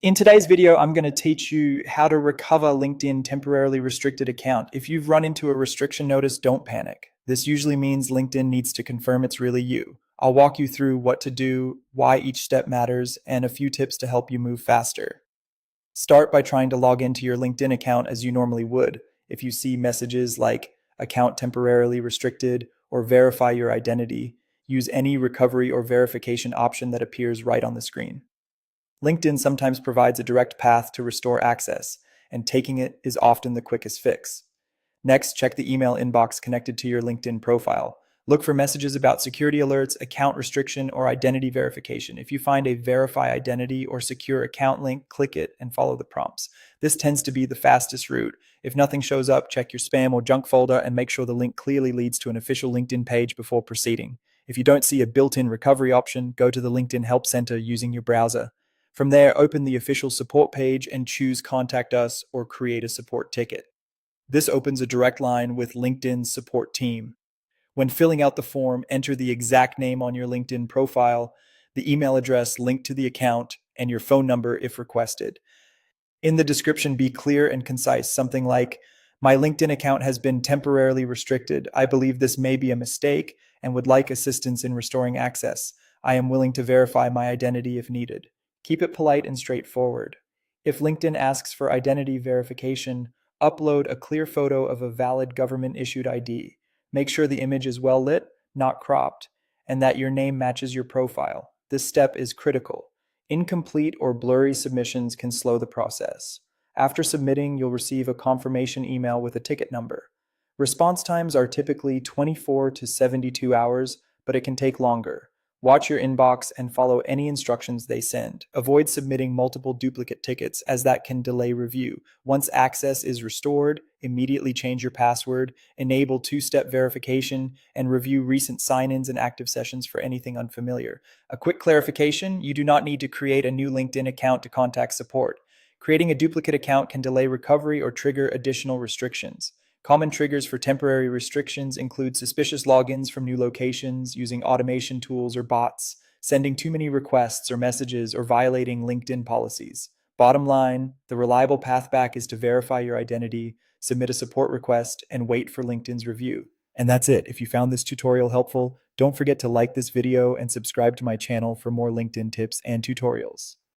In today's video, I'm going to teach you how to recover LinkedIn temporarily restricted account. If you've run into a restriction notice, don't panic. This usually means LinkedIn needs to confirm it's really you. I'll walk you through what to do, why each step matters, and a few tips to help you move faster. Start by trying to log into your LinkedIn account as you normally would. If you see messages like account temporarily restricted or verify your identity, use any recovery or verification option that appears right on the screen. LinkedIn sometimes provides a direct path to restore access, and taking it is often the quickest fix. Next, check the email inbox connected to your LinkedIn profile. Look for messages about security alerts, account restriction, or identity verification. If you find a verify identity or secure account link, click it and follow the prompts. This tends to be the fastest route. If nothing shows up, check your spam or junk folder and make sure the link clearly leads to an official LinkedIn page before proceeding. If you don't see a built-in recovery option, go to the LinkedIn Help Center using your browser. From there, open the official support page and choose Contact Us or Create a Support Ticket. This opens a direct line with LinkedIn's support team. When filling out the form, enter the exact name on your LinkedIn profile, the email address linked to the account, and your phone number if requested. In the description, be clear and concise, something like, "My LinkedIn account has been temporarily restricted. I believe this may be a mistake and would like assistance in restoring access. I am willing to verify my identity if needed." Keep it polite and straightforward. If LinkedIn asks for identity verification, upload a clear photo of a valid government-issued ID. Make sure the image is well lit, not cropped, and that your name matches your profile. This step is critical. Incomplete or blurry submissions can slow the process. After submitting, you'll receive a confirmation email with a ticket number. Response times are typically 24 to 72 hours, but it can take longer. Watch your inbox and follow any instructions they send. Avoid submitting multiple duplicate tickets, as that can delay review. Once access is restored, immediately change your password, enable two-step verification, and review recent sign-ins and active sessions for anything unfamiliar. A quick clarification: you do not need to create a new LinkedIn account to contact support. Creating a duplicate account can delay recovery or trigger additional restrictions. Common triggers for temporary restrictions include suspicious logins from new locations, using automation tools or bots, sending too many requests or messages, or violating LinkedIn policies. Bottom line, the reliable path back is to verify your identity, submit a support request, and wait for LinkedIn's review. And that's it. If you found this tutorial helpful, don't forget to like this video and subscribe to my channel for more LinkedIn tips and tutorials.